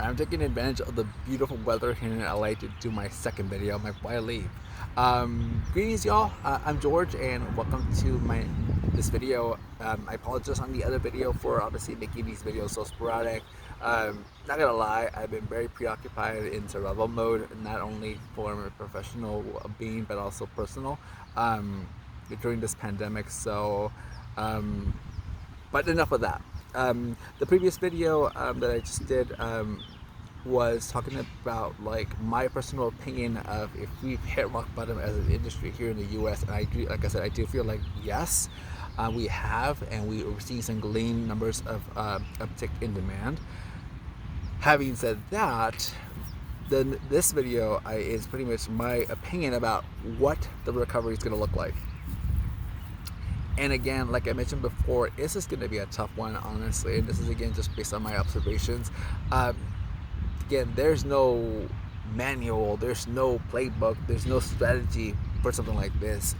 I'm taking advantage of the beautiful weather here in LA to do my second video. I'm like, why leave? Greetings, y'all. I'm George, and welcome to this video. I apologize on the other video for obviously making these videos so sporadic. Not gonna lie, I've been very preoccupied in survival mode, not only for my professional being but also personal during this pandemic. But enough of that. The previous video that I just did was talking about like my personal opinion of if we've hit rock bottom as an industry here in the U.S. And I do, like I said, I do feel like yes, we have, and we are seeing some gleam numbers of uptick in demand. Having said that, then this video is pretty much my opinion about what the recovery is going to look like. And again, like I mentioned before, this is going to be a tough one, honestly. And this is, again, just based on my observations. Again, there's no manual, there's no playbook, there's no strategy for something like this.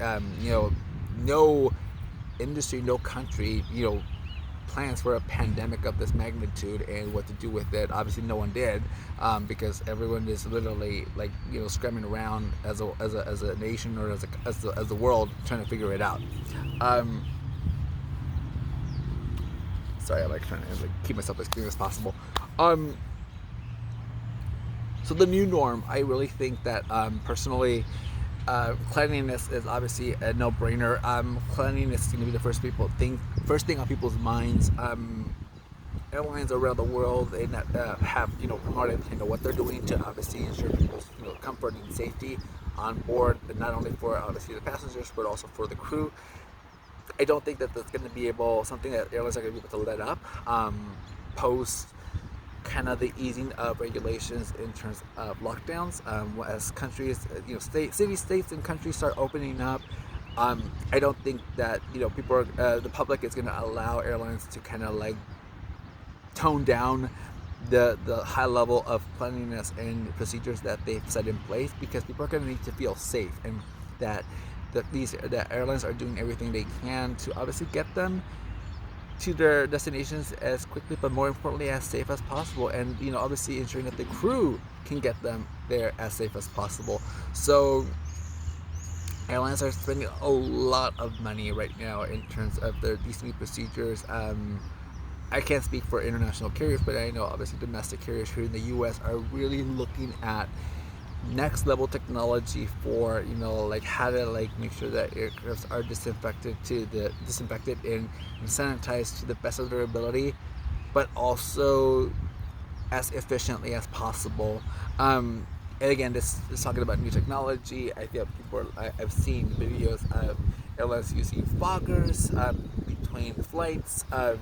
No industry, no country, plans for a pandemic of this magnitude and what to do with it. Obviously, no one did, because everyone is literally like scrambling around as a nation or as the world trying to figure it out. Sorry, I'm trying to keep myself as clean as possible. So the new norm, I really think that personally, cleanliness is obviously a no-brainer. Cleanliness is going to be the first thing on people's minds. Airlines around the world, they have promoted what they're doing to obviously ensure people's comfort and safety on board, but not only for obviously the passengers but also for the crew. I don't think that that's going to be something that airlines are going to be able to let up post kind of the easing of regulations in terms of lockdowns. As countries, cities, states, and countries start opening up, I don't think that the public is going to allow airlines to kind of like tone down the high level of cleanliness and procedures that they've set in place, because people are going to need to feel safe, and that airlines are doing everything they can to obviously get them to their destinations as quickly, but more importantly as safe as possible, and obviously ensuring that the crew can get them there as safe as possible. So airlines are spending a lot of money right now in terms of these new procedures. I can't speak for international carriers, but I know obviously domestic carriers here in the US are really looking at next level technology for how to make sure that aircrafts are disinfected and sanitized to the best of their ability, but also as efficiently as possible. And again, this is talking about new technology. I feel I've seen videos of airlines using foggers between flights, or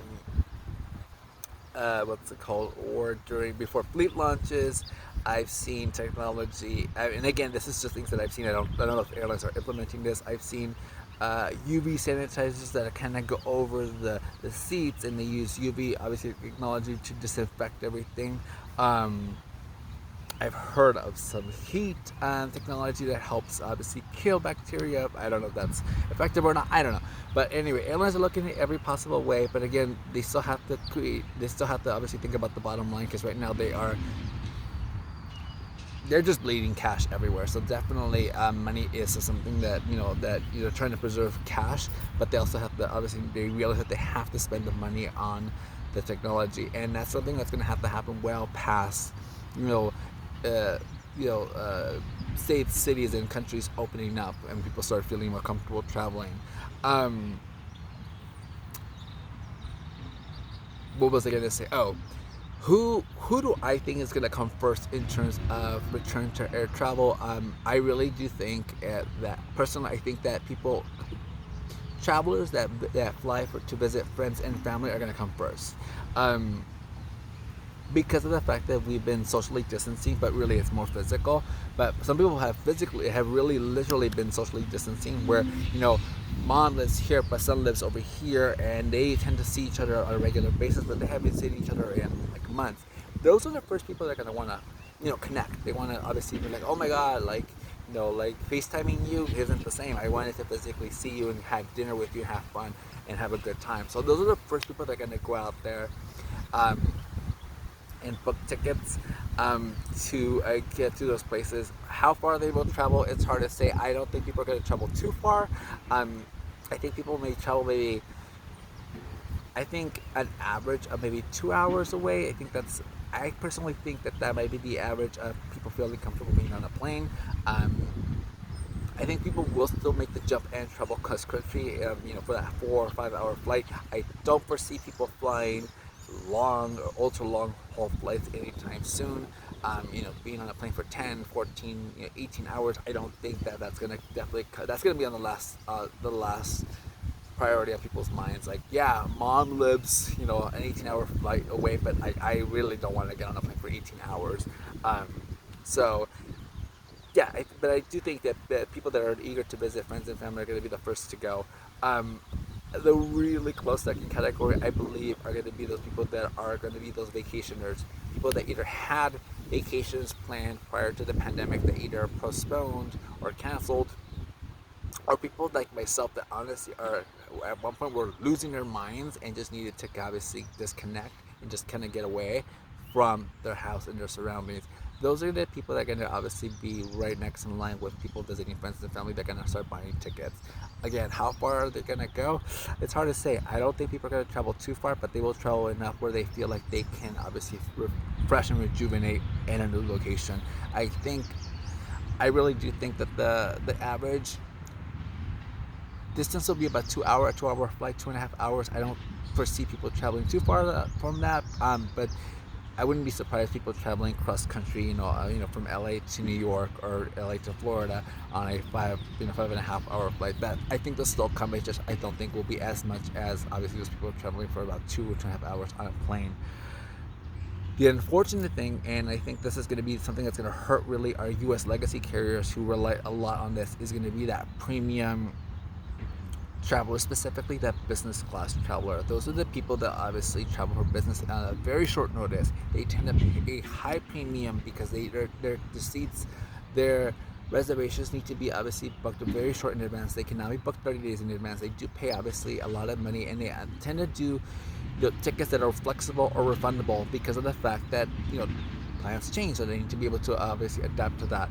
before fleet launches. I've seen technology, and again, this is just things that I've seen. I don't know if airlines are implementing this. I've seen UV sanitizers that kind of go over the seats, and they use UV, obviously, technology to disinfect everything. I've heard of some heat technology that helps obviously kill bacteria. I don't know if that's effective or not. I don't know. But anyway, airlines are looking at every possible way. But again, they still have to obviously think about the bottom line, because right now they're just bleeding cash everywhere. So definitely money is something that trying to preserve cash, but they also have to obviously, they realize that they have to spend the money on the technology, and that's something that's going to have to happen well past states, cities, and countries opening up and people start feeling more comfortable traveling. What was I going to say? Oh, who do I think is going to come first in terms of return to air travel? I really do think that personally, I think that travelers that fly to visit friends and family are going to come first. Because of the fact that we've been socially distancing, but really it's more physical. But some people have really literally been socially distancing, where mom lives here but son lives over here, and they tend to see each other on a regular basis, but they haven't seen each other in like months. Those are the first people that are going to want to connect. They want to obviously be like, oh my god, FaceTiming you isn't the same. I wanted to physically see you and have dinner with you, have fun, and have a good time. So those are the first people that are going to go out there. and book tickets to get to those places. How far they will travel, it's hard to say. I don't think people are going to travel too far. I think people may travel maybe, I think an average of maybe 2 hours away. I personally think that that might be the average of people feeling comfortable being on a plane. Um, I think people will still make the jump and travel cross country, for that 4 or 5 hour flight. I don't foresee people flying long or ultra long haul flights anytime soon. Being on a plane for 10, 14, 18 hours, I don't think that that's gonna definitely that's gonna be on the last priority on people's minds. Like, yeah, mom lives, an 18-hour flight away, but I really don't want to get on a plane for 18 hours. Um, so yeah, but I do think that people that are eager to visit friends and family are going to be the first to go. Um, the really close second category, I believe, are going to be those people that are going to be those vacationers, people that either had vacations planned prior to the pandemic that either postponed or canceled, or people like myself that honestly are at one point were losing their minds and just needed to obviously disconnect and just kind of get away from their house and their surroundings. Those are the people that are going to obviously be right next in line with people visiting friends and family. They're going to start buying tickets. Again, how far are they going to go? It's hard to say. I don't think people are going to travel too far, but they will travel enough where they feel like they can obviously refresh and rejuvenate in a new location. I really do think that the average distance will be about 2 hour, 2 hour flight, 2.5 hours. I don't foresee people traveling too far from that, but I wouldn't be surprised people traveling cross country, from LA to New York or LA to Florida on a 5.5 hour flight. That I think they'll still come. It's just I don't think will be as much as obviously those people traveling for about 2 or 2.5 hours on a plane. The unfortunate thing, and I think this is going to be something that's going to hurt really our U.S. legacy carriers who rely a lot on this, is going to be that premium traveler, specifically that business class traveler. Those are the people that obviously travel for business on a very short notice. They tend to pay a high premium because their seats, their reservations need to be obviously booked very short in advance. They cannot be booked 30 days in advance. They do pay obviously a lot of money, and they tend to do tickets that are flexible or refundable because of the fact that plans change, so they need to be able to obviously adapt to that.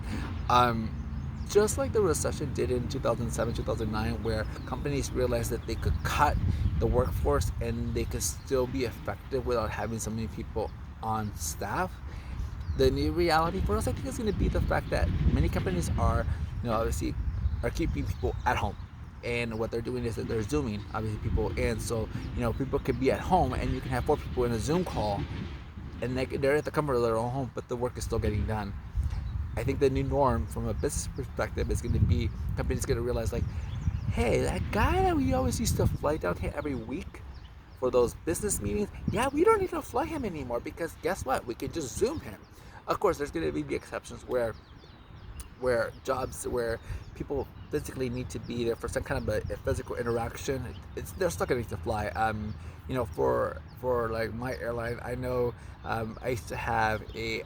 Just like the recession did in 2007, 2009, where companies realized that they could cut the workforce and they could still be effective without having so many people on staff. The new reality for us, I think, is going to be the fact that many companies are, obviously, are keeping people at home. And what they're doing is that they're zooming, obviously, people in. So, people could be at home and you can have 4 people in a Zoom call and they're at the comfort of their own home, but the work is still getting done. I think the new norm from a business perspective is going to be companies going to realize, like, hey, that guy that we always used to fly down here every week for those business meetings, yeah, we don't need to fly him anymore because guess what? We can just Zoom him. Of course, there's going to be the exceptions where jobs where people physically need to be there for some kind of a physical interaction. They're still going to need to fly. For like my airline, I know I used to have a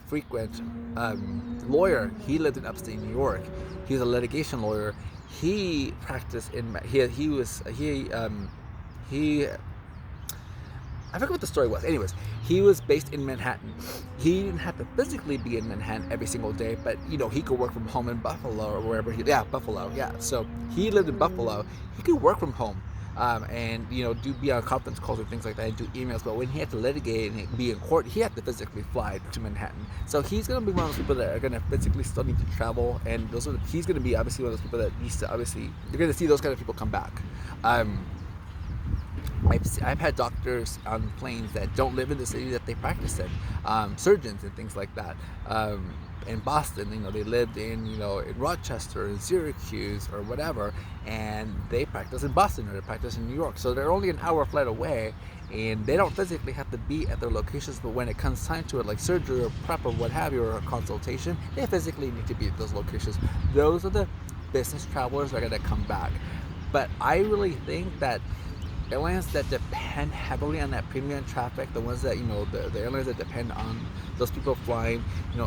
frequent lawyer. He lived in upstate New York. He was a litigation lawyer. He practiced in he I forget what the story was. Anyways, he was based in Manhattan. He didn't have to physically be in Manhattan every single day, but he could work from home in Buffalo or wherever Buffalo. Yeah. So he lived in Buffalo. He could work from home. And be on conference calls and things like that and do emails. But when he had to litigate and be in court, he had to physically fly to Manhattan. So he's going to be one of those people that are going to physically still need to travel, and he's going to be obviously one of those people that needs to obviously, you're going to see those kind of people come back. I've had doctors on planes that don't live in the city that they practice in, surgeons and things like that. In Boston, they lived in Rochester, in Syracuse, or whatever, and they practice in Boston or they practice in New York. So they're only an hour flight away, and they don't physically have to be at their locations. But when it comes time to it, like surgery or prep or what have you, or a consultation, they physically need to be at those locations. Those are the business travelers that are going to come back. But I really think that airlines that depend heavily on that premium traffic, the ones that the airlines that depend on those people flying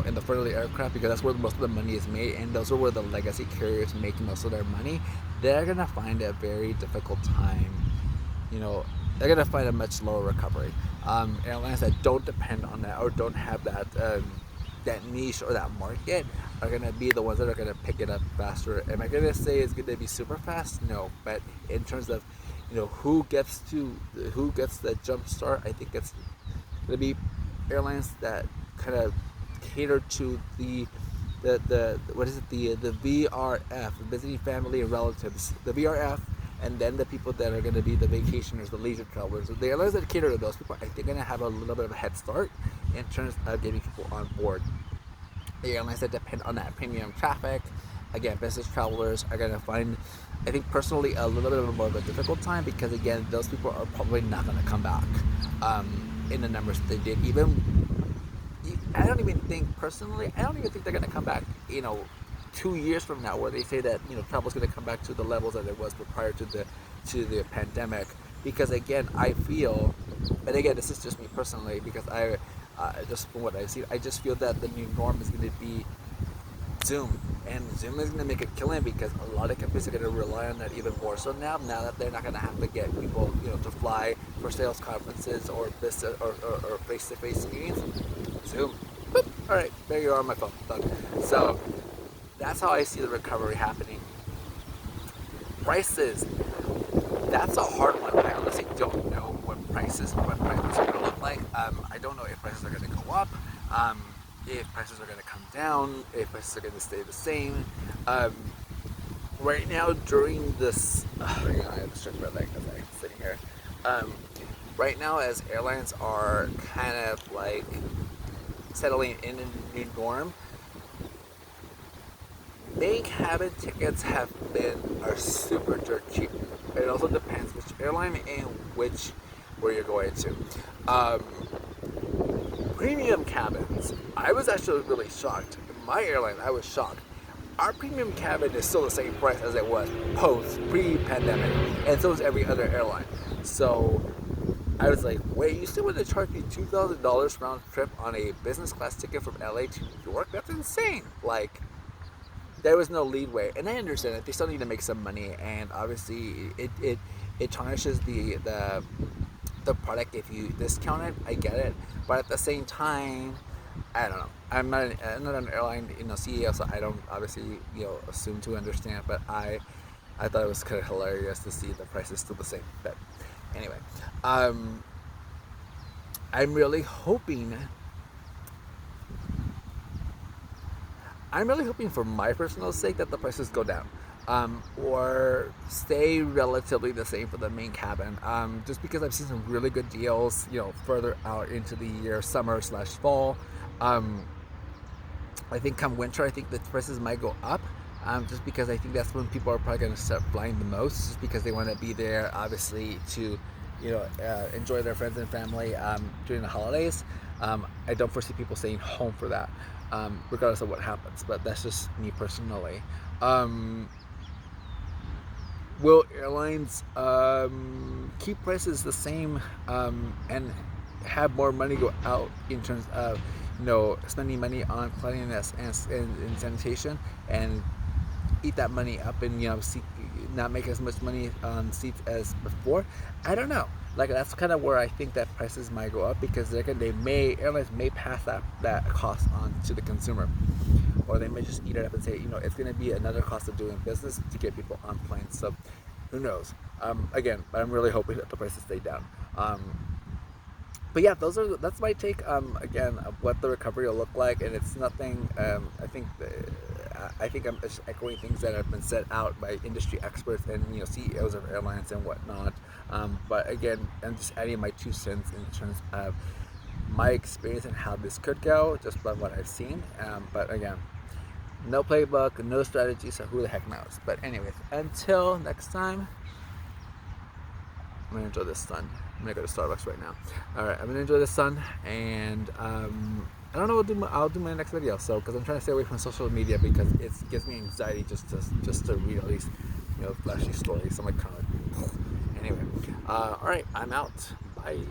in the front of the aircraft, because that's where most of the money is made, and those are where the legacy carriers make most of their money, they're gonna find a very difficult time they're gonna find a much lower recovery. Airlines that don't depend on that or don't have that niche or that market are gonna be the ones that are gonna pick it up faster. Am I gonna say it's gonna be super fast? No, but in terms of who gets the jump start, I think it's gonna be airlines that kind of cater to the what is it, the VRF, visiting family and relatives, the VRF, and then the people that are going to be the vacationers, the leisure travelers. The airlines that cater to those people, I think, are going to have a little bit of a head start in terms of getting people on board. The airlines that depend on that premium traffic, again, business travelers are going to find, I think personally, a little bit of more of a difficult time, because again, those people are probably not going to come back in the numbers that they did. I don't even think they're going to come back, 2 years from now, where they say that travel is going to come back to the levels that it was prior to the pandemic. Because again, I feel, and again, this is just me personally, because I just from what I've seen, I just feel that the new norm is going to be Zoom, and Zoom is going to make a killing, because a lot of companies are going to rely on that even more so now that they're not going to have to get people to fly for sales conferences or business or face-to-face meetings. Zoom, boop, all right, there you are on my phone, done. So that's how I see the recovery happening. Prices, that's a hard one. I honestly don't know what prices are going to look like. I don't know if prices are going to go up, if prices are going to come down, if prices are going to stay the same. Right now, during this, I have to stretch my leg as I'm sitting here. Right now, as airlines are kind of like settling in a new norm, main cabin tickets are super dirt cheap. It also depends which airline and where you're going to. Premium cabins, I was actually really shocked. My airline, I was shocked. Our premium cabin is still the same price as it was pre-pandemic, and so is every other airline. So I was like, wait, you still want to charge me $2,000 round trip on a business class ticket from LA to New York? That's insane. Like, there was no leadway, and I understand that they still need to make some money, and obviously it tarnishes the product if you discount it. I get it, but at the same time, I don't know. I'm not an airline CEO, so I don't obviously assume to understand. But I thought it was kind of hilarious to see the prices still the same. But anyway, I'm really hoping. For my personal sake that the prices go down, or stay relatively the same for the main cabin. Just because I've seen some really good deals, further out into the year, summer/fall. I think come winter, I think the prices might go up. Just because I think that's when people are probably going to start flying the most, just because they want to be there, obviously, to enjoy their friends and family during the holidays. I don't foresee people staying home for that, regardless of what happens. But that's just me personally. Will airlines keep prices the same and have more money go out in terms of spending money on cleanliness and sanitation, and eat that money up and not make as much money on seats as before? I don't know. Like, that's kind of where I think that prices might go up, because airlines may pass that cost on to the consumer, or they may just eat it up and say, it's going to be another cost of doing business to get people on planes. So who knows? Again, I'm really hoping that the prices stay down. But yeah, that's my take. Again, of what the recovery will look like, and it's nothing. I think I'm just echoing things that have been set out by industry experts and CEOs of airlines and whatnot. But again, I'm just adding my 2 cents in terms of my experience and how this could go, just by what I've seen. But again, no playbook, no strategy, so who the heck knows? But anyways, until next time, I'm gonna enjoy this sun. I'm gonna go to Starbucks right now. All right, I'm gonna enjoy the sun, and I don't know what I'll do my next video. So, because I'm trying to stay away from social media, because it gives me anxiety just to read all these flashy stories. I'm like, kind of anyway. All right, I'm out. Bye.